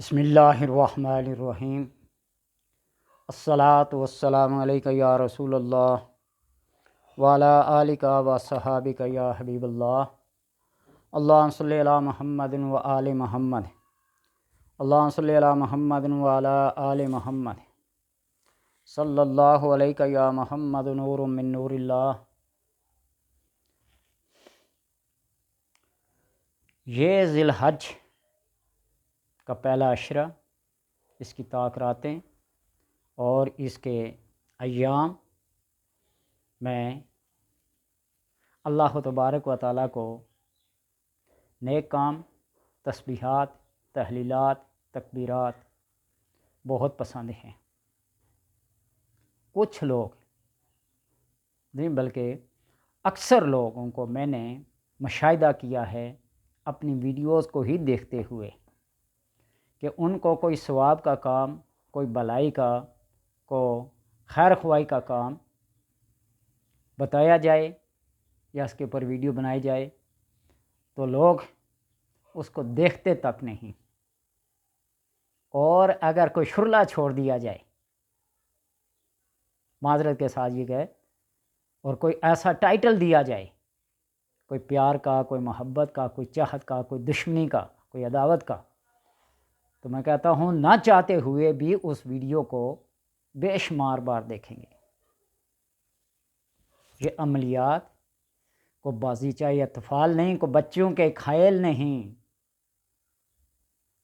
بسم اللہ الرحمن الرحیم۔ الصلاۃ والسلام علیک یا رسول اللہ وعلی آلک و صحابک یا حبیب اللہ۔ اللہم صلی علی محمد و آل محمد، اللہم صلی علی محمد و علی آل محمد، صلی اللہ علیہ یا محمد نور من نور اللہ۔ یہ ذی الحج کا پہلا عشرہ، اس کی تاثراتیں اور اس کے ایام میں اللہ تبارک و تعالیٰ کو نیک کام، تسبیحات، تحلیلات، تکبیرات بہت پسند ہیں۔ کچھ لوگ نہیں بلکہ اکثر لوگوں کو میں نے مشاہدہ کیا ہے اپنی ویڈیوز کو ہی دیکھتے ہوئے کہ ان کو کوئی ثواب کا کام، کوئی بلائی کا، خیر خواہی کا کام بتایا جائے یا اس کے اوپر ویڈیو بنائی جائے تو لوگ اس کو دیکھتے تک نہیں، اور اگر کوئی شرلہ چھوڑ دیا جائے، معذرت کے ساتھ یہ کہ اور کوئی ایسا ٹائٹل دیا جائے، کوئی پیار کا، کوئی محبت کا، کوئی چاہت کا، کوئی دشمنی کا، کوئی عداوت کا، تو میں کہتا ہوں نہ چاہتے ہوئے بھی اس ویڈیو کو بے شمار بار دیکھیں گے۔ یہ عملیات کو بازیچہ یا طفال نہیں، کو بچوں کے کھیل نہیں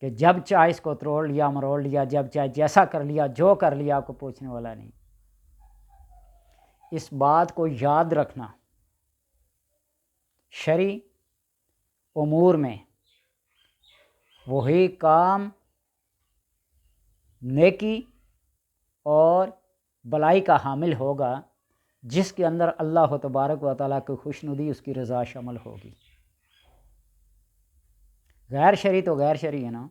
کہ جب چاہے اس کو توڑ لیا، مروڑ لیا، جب چاہے جیسا کر لیا، جو کر لیا، کو پوچھنے والا نہیں۔ اس بات کو یاد رکھنا، شرعی امور میں وہی کام نیکی اور بلائی کا حامل ہوگا جس کے اندر اللہ تبارک و تعالیٰ کی خوشنودی، اس کی رضا شامل ہوگی۔ غیر شرعی تو غیر شرعی ہے نا۔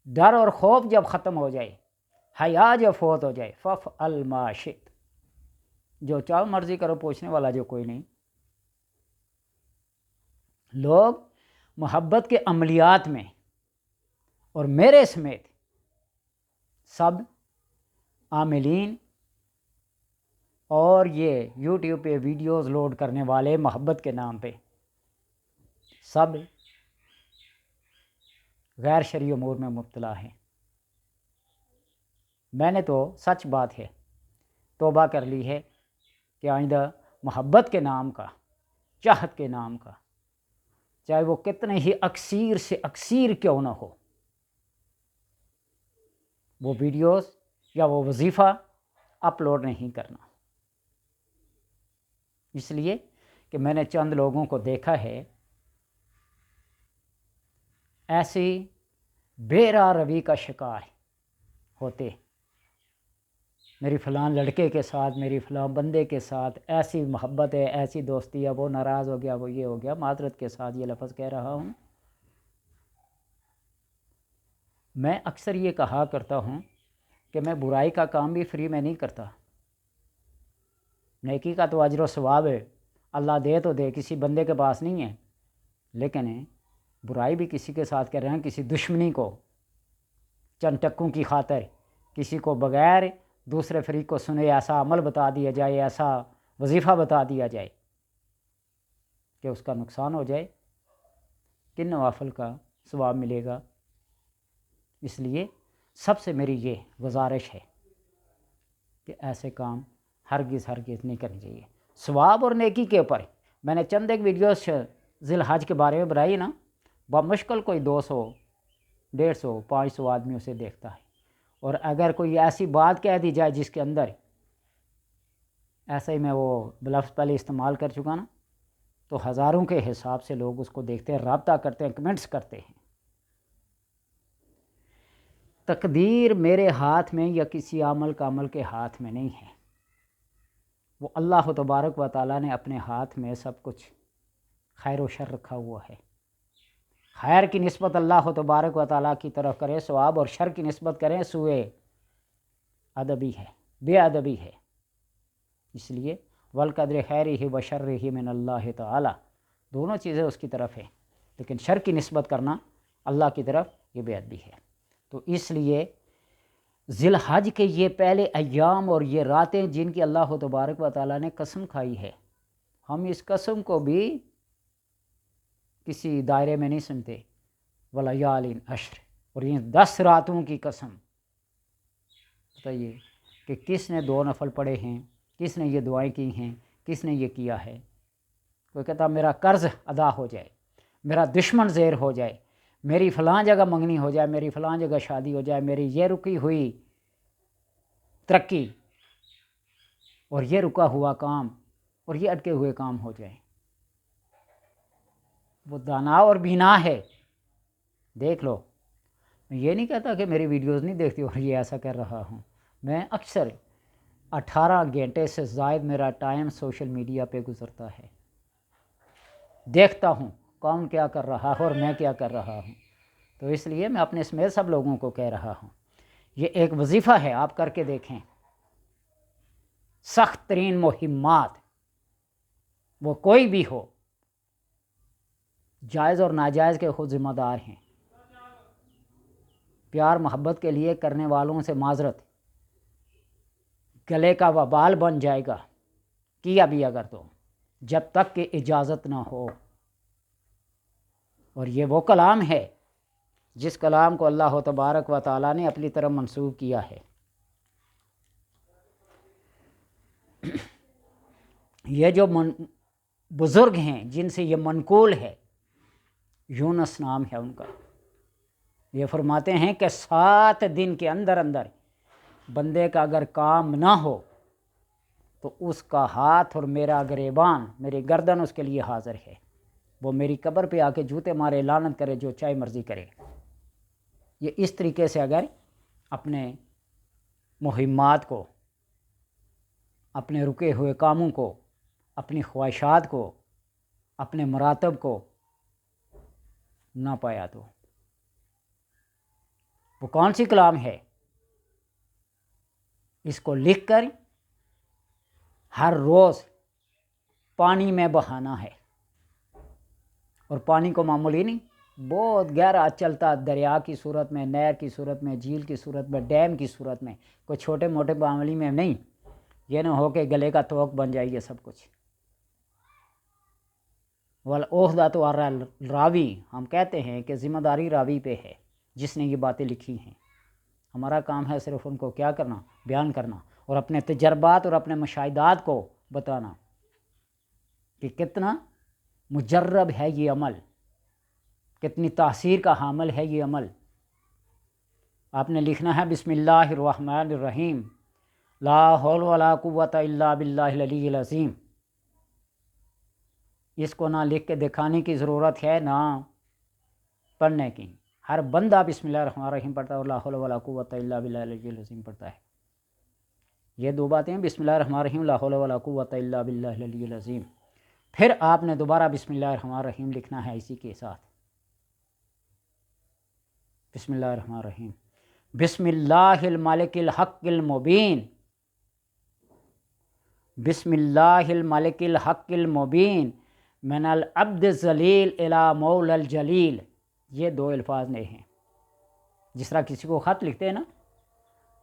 ڈر اور خوف جب ختم ہو جائے، حیا جب فوت ہو جائے، فافعل ما شئت، جو چاہو مرضی کرو، پوچھنے والا جو کوئی نہیں۔ لوگ محبت کے عملیات میں اور میرے سمیت سب عاملین اور یہ یوٹیوب پہ ویڈیوز لوڈ کرنے والے محبت کے نام پہ سب غیر شرعی امور میں مبتلا ہیں۔ میں نے تو سچ بات ہے توبہ کر لی ہے کہ آئندہ محبت کے نام کا، چاہت کے نام کا، چاہے وہ کتنے ہی اکثیر سے اکثیر کیوں نہ ہو، وہ ویڈیوز یا وہ وظیفہ اپلوڈ نہیں کرنا۔ اس لیے کہ میں نے چند لوگوں کو دیکھا ہے ایسی بے راہ روی کا شکار ہوتے، میری فلاں لڑکے کے ساتھ، میری فلاں بندے کے ساتھ ایسی محبت ہے، ایسی دوستی ہے، وہ ناراض ہو گیا، وہ یہ ہو گیا، معذرت کے ساتھ یہ لفظ کہہ رہا ہوں۔ میں اکثر یہ کہا کرتا ہوں کہ میں برائی کا کام بھی فری میں نہیں کرتا۔ نیکی کا تو اجر و ثواب ہے، اللہ دے تو دے، کسی بندے کے پاس نہیں ہے، لیکن برائی بھی کسی کے ساتھ کر رہے ہیں، کسی دشمنی کو چند ٹکوں کی خاطر، کسی کو بغیر دوسرے فریق کو سنے ایسا عمل بتا دیا جائے، ایسا وظیفہ بتا دیا جائے کہ اس کا نقصان ہو جائے، کن نوافل کا ثواب ملے گا؟ اس لیے سب سے میری یہ گزارش ہے کہ ایسے کام ہرگز نہیں کرنی چاہیے۔ ثواب اور نیکی کے اوپر میں نے چند ایک ویڈیوز ذی الحج کے بارے میں بنائی نا، بمشکل کوئی 200، 150، 500 آدمی اسے دیکھتا ہے، اور اگر کوئی ایسی بات کہہ دی جائے جس کے اندر ایسا ہی میں وہ لفظ پہلے استعمال کر چکا نا، تو ہزاروں کے حساب سے لوگ اس کو دیکھتے ہیں، رابطہ کرتے ہیں، کمنٹس کرتے ہیں۔ تقدیر میرے ہاتھ میں یا کسی عمل کے ہاتھ میں نہیں ہے، وہ اللہ تبارک و تعالیٰ نے اپنے ہاتھ میں سب کچھ خیر و شر رکھا ہوا ہے۔ خیر کی نسبت اللہ تبارک و تعالیٰ کی طرف کرے ثواب، اور شر کی نسبت کریں سوئے ادبی ہے، بے ادبی ہے۔ اس لیے والقدر خیرہ و شرہ من اللہ تعالیٰ، دونوں چیزیں اس کی طرف ہیں، لیکن شر کی نسبت کرنا اللہ کی طرف یہ بے ادبی ہے۔ تو اس لیے ذی الحج کے یہ پہلے ایام اور یہ راتیں جن کی اللہ تبارک و تعالیٰ نے قسم کھائی ہے، ہم اس قسم کو بھی کسی دائرے میں نہیں سنتے، وَلَيَالٍ عَشْرٍ، اور یہ 10 راتوں کی قسم۔ بتائیے کہ کس نے 2 نفل پڑھے ہیں، کس نے یہ دعائیں کی ہیں، کس نے یہ کیا ہے؟ کوئی کہتا میرا قرض ادا ہو جائے، میرا دشمن زیر ہو جائے، میری فلاں جگہ منگنی ہو جائے، میری فلاں جگہ شادی ہو جائے، میری یہ رکی ہوئی ترقی اور یہ رکا ہوا کام اور یہ اٹکے ہوئے کام ہو جائیں۔ وہ دانا اور بینا ہے، دیکھ لو۔ میں یہ نہیں کہتا کہ میری ویڈیوز نہیں دیکھتی اور یہ ایسا کر رہا ہوں، میں اکثر 18 گھنٹے سے زائد میرا ٹائم سوشل میڈیا پہ گزرتا ہے، دیکھتا ہوں کون کیا کر رہا ہے اور میں کیا کر رہا ہوں۔ تو اس لیے میں اپنے سمیت سب لوگوں کو کہہ رہا ہوں، یہ ایک وظیفہ ہے، آپ کر کے دیکھیں۔ سخت ترین مہمات وہ کوئی بھی ہو، جائز اور ناجائز کے خود ذمہ دار ہیں۔ پیار محبت کے لیے کرنے والوں سے معذرت گلے کا وبال بن جائے گا، کیا بھی اگر تو، جب تک کہ اجازت نہ ہو۔ اور یہ وہ کلام ہے جس کلام کو اللہ تبارک و تعالیٰ نے اپنی طرف منسوب کیا ہے۔ یہ جو بزرگ ہیں جن سے یہ منقول ہے، یونس نام ہے ان کا، یہ فرماتے ہیں کہ 7 دن کے اندر اندر بندے کا اگر کام نہ ہو تو اس کا ہاتھ اور میرا گریبان، میری گردن اس کے لیے حاضر ہے، وہ میری قبر پہ آ کے جوتے مارے، لعنت کرے، جو چاہے مرضی کرے۔ یہ اس طریقے سے اگر اپنے مہمات کو، اپنے رکے ہوئے کاموں کو، اپنی خواہشات کو، اپنے مراتب کو نہ پایا تو وہ کون سی کلام ہے؟ اس کو لکھ کر ہر روز پانی میں بہانا ہے، اور پانی کو معمولی نہیں، بہت گہرا چلتا دریا کی صورت میں، نہر کی صورت میں، جھیل کی صورت میں، ڈیم کی صورت میں، کوئی چھوٹے موٹے معاملے میں نہیں، یہ نہ ہو کہ گلے کا توق بن جائے یہ سب کچھ۔ وَالْعُہْدَةُ عَلَى الراوی، ہم کہتے ہیں کہ ذمہ داری راوی پہ ہے جس نے یہ باتیں لکھی ہیں، ہمارا کام ہے صرف ان کو کیا کرنا، بیان کرنا، اور اپنے تجربات اور اپنے مشاہدات کو بتانا کہ کتنا مجرب ہے یہ عمل، کتنی تاثیر کا حامل ہے یہ عمل۔ آپ نے لکھنا ہے بسم اللہ الرحمن الرحیم، لا حول ولا قوۃ الا باللہ العلی العظیم۔ اس کو نہ لکھ کے دکھانے کی ضرورت ہے نہ پڑھنے کی، ہر بندہ بسم اللہ الرحمن الرحیم پڑھتا ہے اور لا حول ولا قوۃ الا باللہ العلی العظیم پڑھتا ہے۔ یہ 2 باتیں، بسم اللہ الرحمن الرحیم، لا حول ولا قوۃ الا باللہ العلی العظیم۔ پھر آپ نے دوبارہ بسم اللہ الرحمن الرحیم لکھنا ہے اسی کے ساتھ، بسم اللہ الرحمن الرحیم، بسم اللہ الملک الحق المبین، بسم اللہ الملک الحق المبین، من العبد الذلیل الی مولا الجلیل۔ یہ 2 الفاظ نئے ہیں، جس طرح کسی کو خط لکھتے ہیں نا،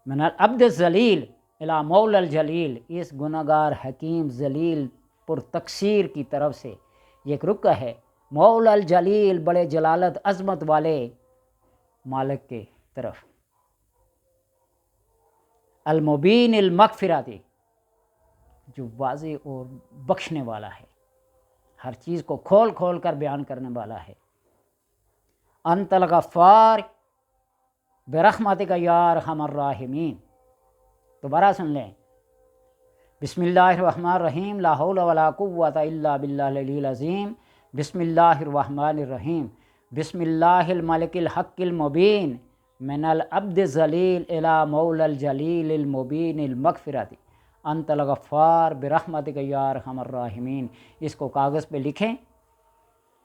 من العبد الذلیل الی مولا الجلیل، اس گناہگار حکیم ذلیل پر تقصیر کی طرف سے یہ ایک رکا ہے، مولا الجلیل، بڑے جلالت عظمت والے مالک کے طرف، المبین المغفرتی، جو واضح اور بخشنے والا ہے، ہر چیز کو کھول کھول کر بیان کرنے والا ہے، انت الغفار برحمتک یا ارحم الراحمین۔ دوبارہ سن لیں، بسم اللہ الرحمن الرحیم، لا حول ولا قوۃ الا باللہ العلی العظیم، بسم اللہ الرحمن الرحیم، بسم اللہ الملک الحق المبین، من العبد الذلیل الی مولا الجلیل المبین المغفرۃ، انت الغفار برحمتک یا ارحم الراحمین۔ اس کو کاغذ پہ لکھیں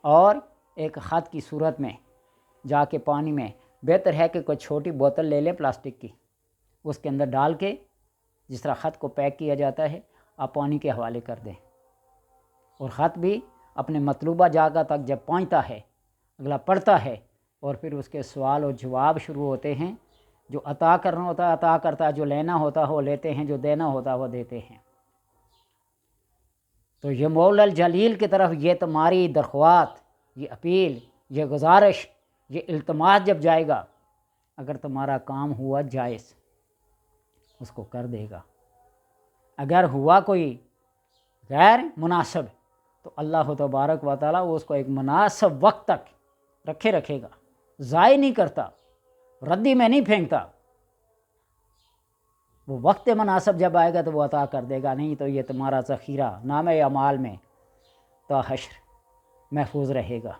اور ایک خط کی صورت میں جا کے پانی میں، بہتر ہے کہ کوئی چھوٹی بوتل لے لیں پلاسٹک کی، اس کے اندر ڈال کے جس طرح خط کو پیک کیا جاتا ہے آپ پانی کے حوالے کر دیں، اور خط بھی اپنے مطلوبہ جگہ تک جب پہنچتا ہے، اگلا پڑھتا ہے اور پھر اس کے سوال و جواب شروع ہوتے ہیں۔ جو عطا کرنا ہوتا ہے عطا کرتا ہے، جو لینا ہوتا ہے وہ لیتے ہیں، جو دینا ہوتا ہے وہ دیتے ہیں۔ تو یہ مولا الجلیل کی طرف یہ تمہاری درخواست، یہ اپیل، یہ گزارش، یہ التماس جب جائے گا، اگر تمہارا کام ہوا جائز اس کو کر دے گا، اگر ہوا کوئی غیر مناسب تو اللہ تبارک و تعالیٰ وہ اس کو ایک مناسب وقت تک رکھے گا، ضائع نہیں کرتا، ردی میں نہیں پھینکتا۔ وہ وقت مناسب جب آئے گا تو وہ عطا کر دے گا، نہیں تو یہ تمہارا ذخیرہ نام اعمال میں تا حشر محفوظ رہے گا۔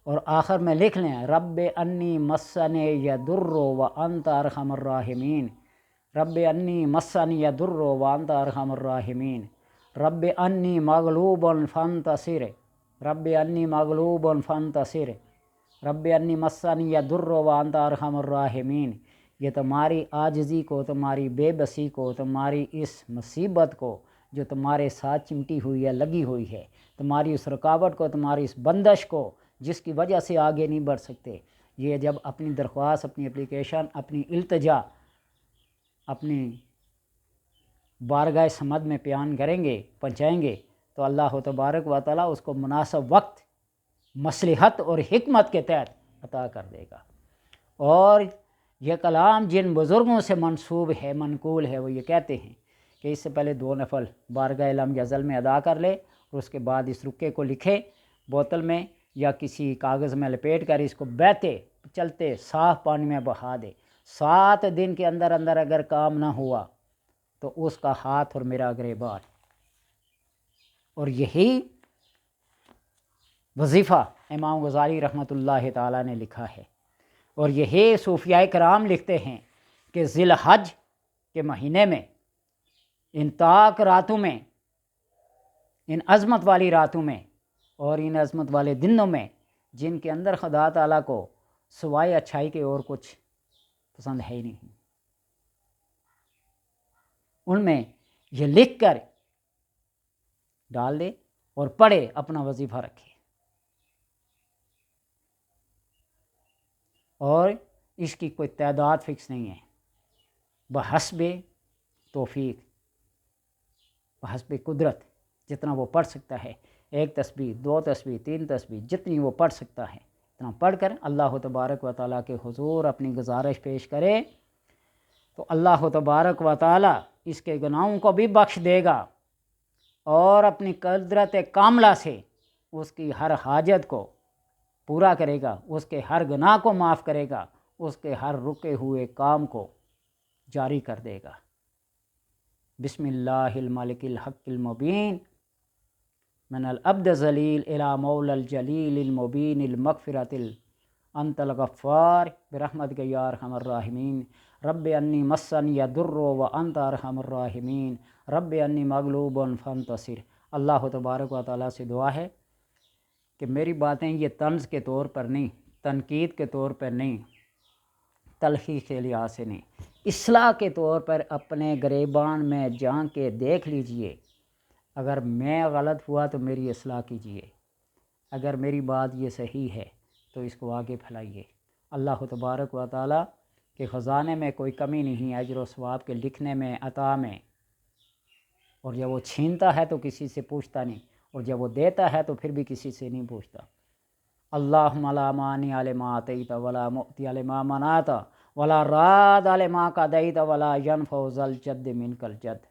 اور آخر میں لکھ لیں، رب انی مسنی یضر وانت ارحم الراحمین، رب انی مسنی یضر وانت ارحم الراحمین، رب انی مغلوب فانتصر، رب انی مغلوب فانتصر، رب انی مسنی یضر وانت ارحم الراحمین۔ یہ تمہاری عاجزی کو، تمہاری بے بسی کو، تمہاری اس مصیبت کو جو تمہارے ساتھ چمٹی ہوئی ہے، لگی ہوئی ہے، تمہاری اس رکاوٹ کو، تمہاری اس بندش کو جس کی وجہ سے آگے نہیں بڑھ سکتے، یہ جب اپنی درخواست، اپنی اپلیکیشن، اپنی التجا اپنی بارگاہ صمد میں بیان کریں گے، پہنچائیں گے، تو اللہ تبارک و تعالیٰ اس کو مناسب وقت، مصلحت اور حکمت کے تحت عطا کر دے گا۔ اور یہ کلام جن بزرگوں سے منسوب ہے، منقول ہے، وہ یہ کہتے ہیں کہ اس سے پہلے 2 نفل بارگاہ لمح ازل میں ادا کر لے، اور اس کے بعد اس رکے کو لکھے بوتل میں یا کسی کاغذ میں لپیٹ کر اس کو بہتے چلتے صاف پانی میں بہا دے۔ 7 دن کے اندر اندر اگر کام نہ ہوا تو اس کا ہاتھ اور میرا گریبان۔ اور یہی وظیفہ امام غزالی رحمۃ اللہ تعالیٰ نے لکھا ہے، اور یہی صوفیاء کرام لکھتے ہیں کہ ذی الحج کے مہینے میں، ان طاق راتوں میں، ان عظمت والی راتوں میں اور ان عظمت والے دنوں میں، جن کے اندر خدا تعالیٰ کو سوائے اچھائی کے اور کچھ پسند ہے ہی نہیں، ان میں یہ لکھ کر ڈال دے اور پڑھے، اپنا وظیفہ رکھے، اور اس کی کوئی تعداد فکس نہیں ہے، بحسب توفیق، بحسب قدرت، جتنا وہ پڑھ سکتا ہے، 1 تسبیح، 2 تسبیح، 3 تسبیح، جتنی وہ پڑھ سکتا ہے اتنا پڑھ کر اللہ تبارک و تعالیٰ کے حضور اپنی گزارش پیش کرے، تو اللہ تبارک و تعالیٰ اس کے گناہوں کو بھی بخش دے گا، اور اپنی قدرت کاملہ سے اس کی ہر حاجت کو پورا کرے گا، اس کے ہر گناہ کو معاف کرے گا، اس کے ہر رکے ہوئے کام کو جاری کر دے گا۔ بسم اللہ الملک الحق المبین، من العبد ذلیل الی مولا الجلیل المبین المغفرۃ انت الغفار برحمتک یا ارحم الراحمین، رب انی مسنی الضر وانت ارحم الراحمین، رب انی مغلوب فانتصر۔ اللہ تبارک و تعالیٰ سے دعا ہے کہ میری باتیں یہ طنز کے طور پر نہیں، تنقید کے طور پر نہیں، تلخی کے لحاظ سے نہیں، اصلاح کے طور پر اپنے گریبان میں جان کے دیکھ لیجئے، اگر میں غلط ہوا تو میری اصلاح کیجئے، اگر میری بات یہ صحیح ہے تو اس کو آگے پھیلائیے۔ اللہ تبارک و تعالیٰ کے خزانے میں کوئی کمی نہیں، اجر و ثواب کے لکھنے میں، عطا میں، اور جب وہ چھینتا ہے تو کسی سے پوچھتا نہیں، اور جب وہ دیتا ہے تو پھر بھی کسی سے نہیں پوچھتا۔ اللہم لا مانع لما اعطیت ولا معطی لما منعت ولا راد لما قضیت ولا ینفع ذا الجد منک الجد۔